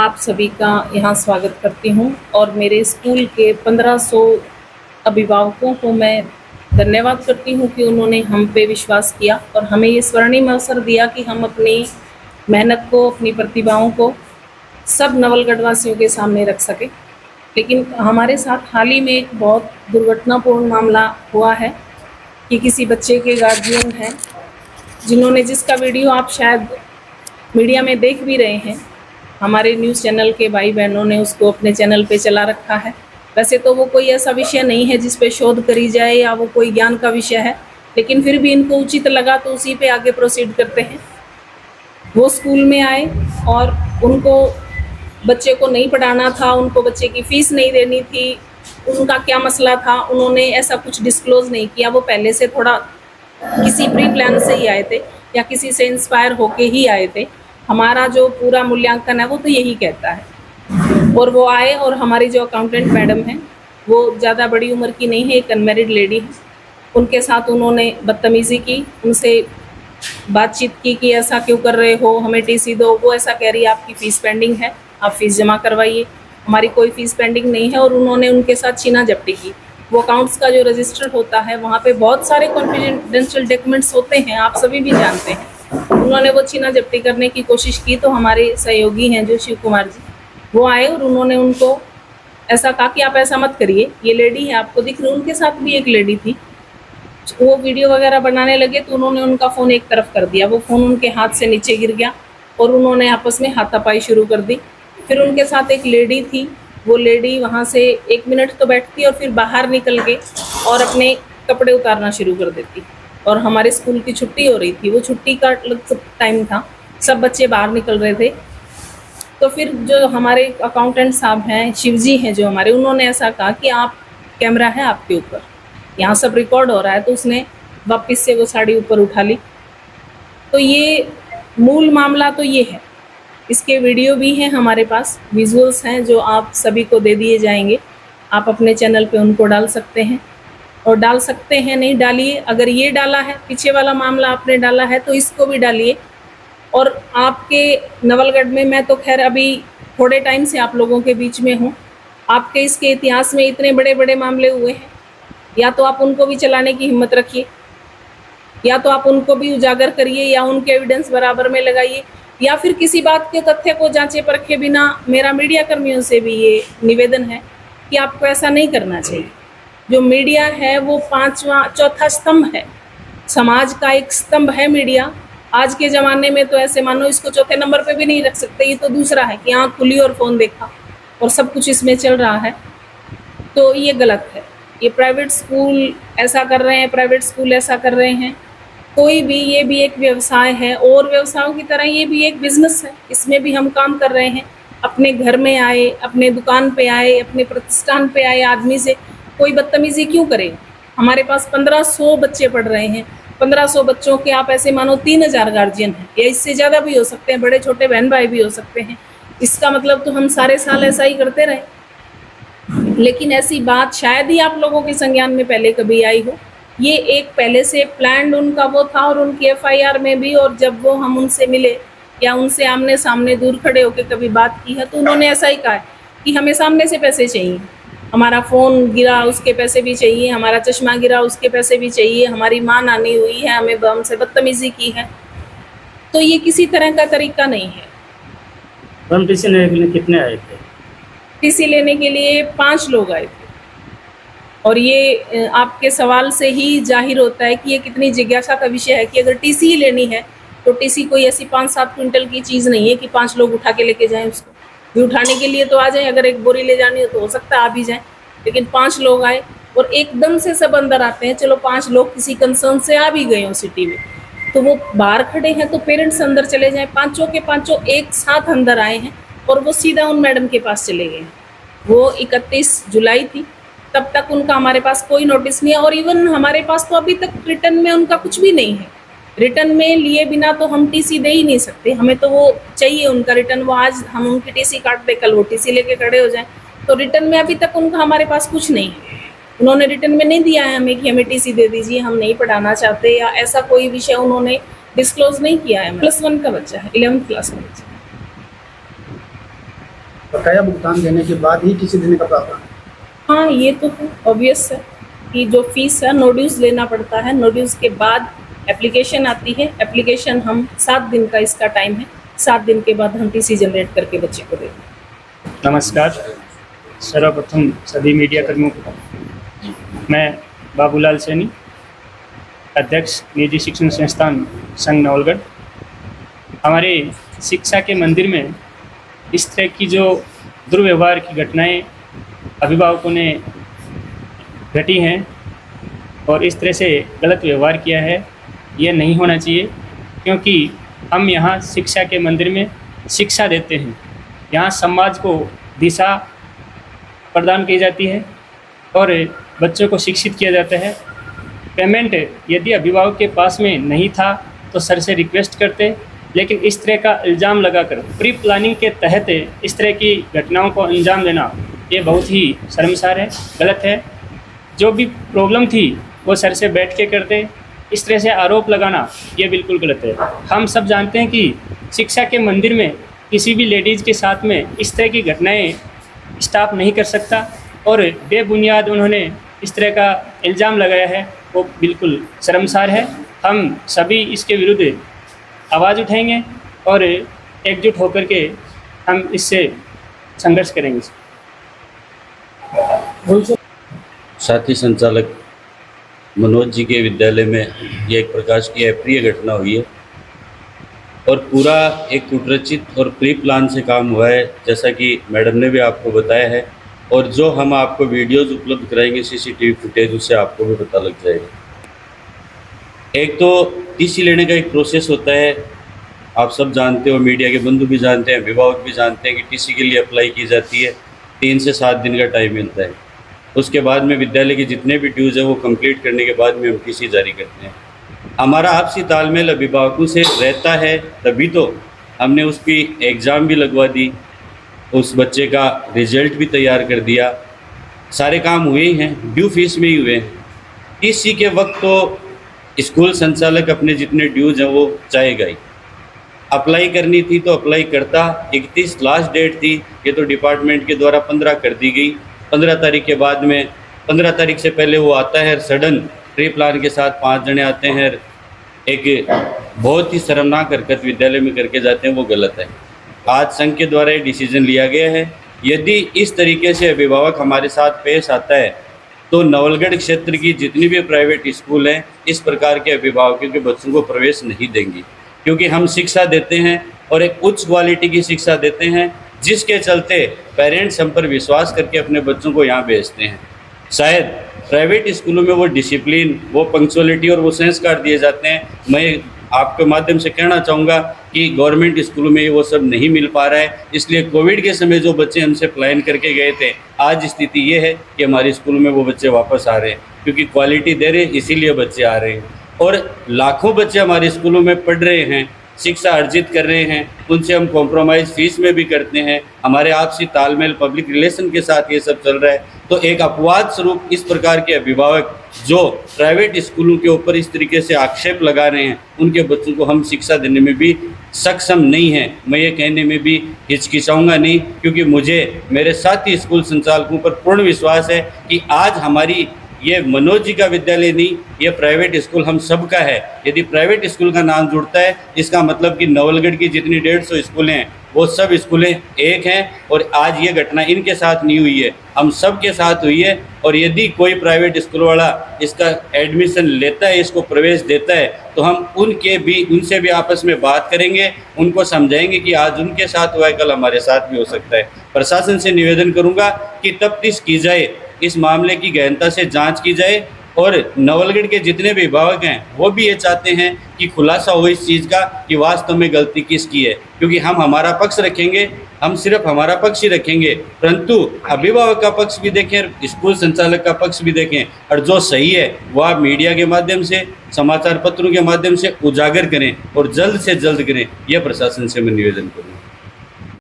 आप सभी का यहाँ स्वागत करती हूँ और मेरे स्कूल के 1500 अभिभावकों को मैं धन्यवाद करती हूँ कि उन्होंने हम पे विश्वास किया और हमें ये स्वर्णिम अवसर दिया कि हम अपनी मेहनत को, अपनी प्रतिभाओं को सब नवलगढ़ वासियों के सामने रख सके। लेकिन हमारे साथ हाल ही में एक बहुत दुर्घटनापूर्ण मामला हुआ है कि किसी बच्चे के गार्जियन हैं जिन्होंने, जिसका वीडियो आप शायद मीडिया में देख भी रहे हैं, हमारे न्यूज़ चैनल के भाई बहनों ने उसको अपने चैनल पे चला रखा है। वैसे तो वो कोई ऐसा विषय नहीं है जिस पे शोध करी जाए या वो कोई ज्ञान का विषय है, लेकिन फिर भी इनको उचित लगा तो उसी पे आगे प्रोसीड करते हैं। वो स्कूल में आए और उनको बच्चे को नहीं पढ़ाना था, उनको बच्चे की फ़ीस नहीं देनी थी, उनका क्या मसला था, उन्होंने ऐसा कुछ डिस्क्लोज़ नहीं किया। वो पहले से थोड़ा किसी प्री प्लान से ही आए थे या किसी से इंस्पायर होके ही आए थे। हमारा जो पूरा मूल्यांकन है वो तो यही कहता है। और वो आए और हमारी जो अकाउंटेंट मैडम है वो ज़्यादा बड़ी उम्र की नहीं है, एक अनमैरिड लेडी है। उनके साथ उन्होंने बदतमीज़ी की, उनसे बातचीत की कि ऐसा क्यों कर रहे हो, हमें टीसी दो। वो ऐसा कह रही है आपकी फ़ीस पेंडिंग है, आप फ़ीस जमा करवाइए। हमारी कोई फ़ीस पेंडिंग नहीं है। और उन्होंने उनके साथ छीना झपटी की। वो अकाउंट्स का जो रजिस्टर होता है वहाँ पे बहुत सारे कॉन्फिडेंशियल डॉक्यूमेंट्स होते हैं, आप सभी भी जानते हैं। उन्होंने वो छीना झपटी करने की कोशिश की तो हमारे सहयोगी हैं जो शिव कुमार जी, वो आए और उन्होंने उनको ऐसा कहा कि आप ऐसा मत करिए, ये लेडी है आपको दिख रही, उनके साथ भी एक लेडी थी। वो वीडियो वगैरह बनाने लगे तो उन्होंने उनका फ़ोन एक तरफ कर दिया, वो फ़ोन उनके हाथ से नीचे गिर गया और उन्होंने आपस में हाथापाई शुरू कर दी। फिर उनके साथ एक लेडी थी, वो लेडी वहाँ से 1 मिनट तो बैठती और फिर बाहर निकल के और अपने कपड़े उतारना शुरू कर देती। और हमारे स्कूल की छुट्टी हो रही थी, वो छुट्टी का टाइम था, सब बच्चे बाहर निकल रहे थे। तो फिर जो हमारे अकाउंटेंट साहब हैं, शिवजी हैं जो हमारे, उन्होंने ऐसा कहा कि आप, कैमरा है आपके ऊपर, यहाँ सब रिकॉर्ड हो रहा है। तो उसने वापस से वो साड़ी ऊपर उठा ली। तो ये मूल मामला तो ये है। इसके वीडियो भी हैं हमारे पास, विजुअल्स हैं जो आप सभी को दे दिए जाएंगे। आप अपने चैनल पे उनको डाल सकते हैं और डाल सकते हैं, नहीं डालिए। अगर ये डाला है, पीछे वाला मामला आपने डाला है तो इसको भी डालिए। और आपके नवलगढ़ में, मैं तो खैर अभी थोड़े टाइम से आप लोगों के बीच में हूँ, आपके इसके इतिहास में इतने बड़े बड़े मामले हुए हैं, या तो आप उनको भी चलाने की हिम्मत रखिए, या तो आप उनको भी उजागर करिए या उनके एविडेंस बराबर में लगाइए, या फिर किसी बात के तथ्य को जांचे परखे बिना। मेरा मीडिया कर्मियों से भी ये निवेदन है कि आपको ऐसा नहीं करना चाहिए। जो मीडिया है वो चौथा स्तंभ है, समाज का एक स्तंभ है मीडिया। आज के ज़माने में तो ऐसे मानो इसको चौथे नंबर पे भी नहीं रख सकते। ये तो दूसरा है कि आँख खुली और फ़ोन देखा और सब कुछ इसमें चल रहा है, तो ये गलत है। ये प्राइवेट स्कूल ऐसा कर रहे हैं, प्राइवेट स्कूल ऐसा कर रहे हैं। कोई भी, ये भी एक व्यवसाय है और व्यवसायों की तरह ये भी एक बिजनेस है, इसमें भी हम काम कर रहे हैं। अपने घर में आए, अपने दुकान पे आए, अपने प्रतिष्ठान पे आए आदमी से कोई बदतमीज़ी क्यों करे? हमारे पास 1500 बच्चे पढ़ रहे हैं। 1500 बच्चों के आप ऐसे मानो 3000 गार्जियन हैं, या इससे ज़्यादा भी हो सकते हैं, बड़े छोटे बहन भाई भी हो सकते हैं। इसका मतलब तो हम सारे साल ऐसा ही करते रहे। लेकिन ऐसी बात शायद ही आप लोगों के संज्ञान में पहले कभी आई हो। ये एक पहले से प्लान्ड उनका वो था और उनकी एफआईआर में भी, और जब वो हम उनसे मिले या उनसे आमने सामने दूर खड़े होकर कभी बात की है तो उन्होंने ऐसा ही कहा है कि हमें सामने से पैसे चाहिए, हमारा फ़ोन गिरा उसके पैसे भी चाहिए, हमारा चश्मा गिरा उसके पैसे भी चाहिए, हमारी माँ नानी हुई है, हमें हमसे बदतमीज़ी की है। तो ये किसी तरह का तरीका नहीं है। हम टीसी लेने के लिए कितने आए थे? टीसी लेने के लिए 5 लोग आए थे। और ये आपके सवाल से ही जाहिर होता है कि ये कितनी जिज्ञासा का विषय है कि अगर टीसी ही लेनी है तो टीसी कोई ऐसी 5-7 क्विंटल की चीज़ नहीं है कि 5 लोग उठा के लेके जाएं उसको। भी उठाने के लिए तो आ जाएं, अगर एक बोरी ले जानी हो तो हो सकता है आ भी जाएं, लेकिन 5 लोग आए और एकदम से सब अंदर आते हैं। चलो 5 लोग किसी कंसर्न से आ भी गए हो सिटी में, तो वो बाहर खड़े हैं तो पेरेंट्स अंदर चले जाएं। पाँचों के पाँचों एक साथ अंदर आए हैं और वो सीधा उन मैडम के पास चले गए हैं। वो 31 जुलाई थी, तब तक उनका हमारे पास कोई नोटिस नहीं है। और इवन हमारे पास तो अभी तक रिटर्न में उनका कुछ भी नहीं है। रिटर्न में लिए बिना तो हम टीसी दे ही नहीं सकते, हमें तो वो चाहिए उनका रिटर्न। वो आज हम उनकी टीसी काट दे, कल वो टीसी लेके खड़े हो जाएं। तो रिटर्न में अभी तक उनका हमारे पास कुछ नहीं है। उन्होंने रिटर्न में नहीं दिया है हमें कि हमें टीसी दे दीजिए, हम नहीं पढ़ाना चाहते, या ऐसा कोई विषय उन्होंने डिस्क्लोज नहीं किया है। +1 का बच्चा है, 11th क्लास का बच्चा। बकाया भुगतान देने के बाद ही किसी देने का प्रावधान है। हाँ, ये तो ऑब्वियस है कि जो फीस है नो ड्यूज़ लेना पड़ता है। नो ड्यूज़ के बाद एप्लीकेशन आती है। एप्लीकेशन हम 7 दिन का इसका टाइम है। 7 दिन के बाद हम टीसी जनरेट करके बच्चे को देते हैं। नमस्कार। सर्वप्रथम सभी मीडिया कर्मियों को मैं बाबूलाल सैनी, अध्यक्ष निजी शिक्षण संस्थान संघ नवलगढ़। हमारे शिक्षा के मंदिर में इस तरह की जो दुर्व्यवहार की घटनाएं अभिभावकों ने घटी हैं और इस तरह से गलत व्यवहार किया है, ये नहीं होना चाहिए, क्योंकि हम यहाँ शिक्षा के मंदिर में शिक्षा देते हैं। यहाँ समाज को दिशा प्रदान की जाती है और बच्चों को शिक्षित किया जाता है। पेमेंट यदि अभिभावक के पास में नहीं था तो सर से रिक्वेस्ट करते, लेकिन इस तरह का इल्ज़ाम लगाकर प्री प्लानिंग के तहत इस तरह की घटनाओं को अंजाम देना ये बहुत ही शर्मसार है, गलत है। जो भी प्रॉब्लम थी वो सर से बैठ के करते, इस तरह से आरोप लगाना ये बिल्कुल गलत है। हम सब जानते हैं कि शिक्षा के मंदिर में किसी भी लेडीज़ के साथ में इस तरह की घटनाएं स्टाफ नहीं कर सकता और बेबुनियाद उन्होंने इस तरह का इल्ज़ाम लगाया है, वो बिल्कुल शर्मसार है। हम सभी इसके विरुद्ध आवाज़ उठाएंगे और एकजुट होकर के हम इससे संघर्ष करेंगे। साथी संचालक मनोज जी के विद्यालय में ये एक प्रकाश की अप्रिय घटना हुई है और पूरा एक कुटरचित और प्री प्लान से काम हुआ है, जैसा कि मैडम ने भी आपको बताया है। और जो हम आपको वीडियोज़ उपलब्ध कराएंगे सीसीटीवी फुटेज, उससे आपको भी पता लग जाएगा। एक तो टीसी लेने का एक प्रोसेस होता है, आप सब जानते हो, मीडिया के बंधु भी जानते हैं, अभिभावक भी जानते हैं कि टीसी के लिए अप्लाई की जाती है। 3 से 7 दिन का टाइम मिलता है। उसके बाद में विद्यालय के जितने भी ड्यूज़ हैं वो कंप्लीट करने के बाद में हम टीसी जारी करते हैं। हमारा आपसी तालमेल अभिभावकों से रहता है, तभी तो हमने उसकी एग्ज़ाम भी लगवा दी, उस बच्चे का रिजल्ट भी तैयार कर दिया, सारे काम हुए ही हैं, ड्यू फीस में ही हुए हैं। टीसी के वक्त तो स्कूल संचालक अपने जितने ड्यूज़ हैं वो चाहेगा ही। अप्लाई करनी थी तो अप्लाई करता, 31 लास्ट डेट थी, ये तो डिपार्टमेंट के द्वारा 15 कर दी गई। 15 तारीख के बाद में 15 तारीख से पहले वो आता है, सडन प्री प्लान के साथ 5 जने आते हैं, एक बहुत ही शर्मनाक हरकत विद्यालय में करके जाते हैं, वो गलत है। आज संघ के द्वारा ये डिसीजन लिया गया है, यदि इस तरीके से अभिभावक हमारे साथ पेश आता है तो नवलगढ़ क्षेत्र की जितनी भी प्राइवेट स्कूल हैं इस प्रकार के अभिभावकों के बच्चों को प्रवेश नहीं देंगी, क्योंकि हम शिक्षा देते हैं और एक उच्च क्वालिटी की शिक्षा देते हैं, जिसके चलते पेरेंट्स हम पर विश्वास करके अपने बच्चों को यहाँ भेजते हैं। शायद प्राइवेट स्कूलों में वो डिसिप्लिन, वो पंक्चुअलिटी और वो संस्कार दिए जाते हैं। मैं आपके माध्यम से कहना चाहूँगा कि गवर्नमेंट स्कूलों में वो सब नहीं मिल पा रहा है, इसलिए कोविड के समय जो बच्चे हमसे पलायन करके गए थे, आज स्थिति ये है कि हमारे स्कूलों में वो बच्चे वापस आ रहे हैं, क्योंकि क्वालिटी दे रहे हैं, इसीलिए बच्चे आ रहे हैं। और लाखों बच्चे हमारे स्कूलों में पढ़ रहे हैं, शिक्षा अर्जित कर रहे हैं, उनसे हम कॉम्प्रोमाइज़ फीस में भी करते हैं। हमारे आपसी तालमेल पब्लिक रिलेशन के साथ ये सब चल रहा है। तो एक अपवाद स्वरूप इस प्रकार के अभिभावक जो प्राइवेट स्कूलों के ऊपर इस तरीके से आक्षेप लगा रहे हैं, उनके बच्चों को हम शिक्षा देने में भी सक्षम नहीं हैं। मैं ये कहने में भी हिचकिचाऊंगा नहीं, क्योंकि मुझे मेरे साथी स्कूल संचालकों पर पूर्ण विश्वास है कि आज हमारी ये मनोज जी का विद्यालय नहीं, ये प्राइवेट स्कूल हम सब का है। यदि प्राइवेट स्कूल का नाम जुड़ता है, इसका मतलब कि नवलगढ़ की जितनी 150 स्कूलें हैं वो सब स्कूलें एक हैं। और आज ये घटना इनके साथ नहीं हुई है, हम सब के साथ हुई है। और यदि कोई प्राइवेट स्कूल वाला इसका एडमिशन लेता है, इसको प्रवेश देता है, तो हम उनसे भी आपस में बात करेंगे, उनको समझाएंगे कि आज उनके साथ हुआ है, कल हमारे साथ भी हो सकता है। प्रशासन से निवेदन करूँगा कि तफ्तीश की जाए, इस मामले की गहनता से जांच की जाए। और नवलगढ़ के जितने भी अभिभावक हैं वो भी ये चाहते हैं कि खुलासा हो इस चीज़ का कि वास्तव में गलती किसकी है, क्योंकि हम हमारा पक्ष रखेंगे, हम सिर्फ हमारा पक्ष ही रखेंगे, परंतु अभिभावक का पक्ष भी देखें, स्कूल संचालक का पक्ष भी देखें, और जो सही है वो आप मीडिया के माध्यम से, समाचार पत्रों के माध्यम से उजागर करें और जल्द से जल्द करें। यह प्रशासन से मैं निवेदन करूँगा।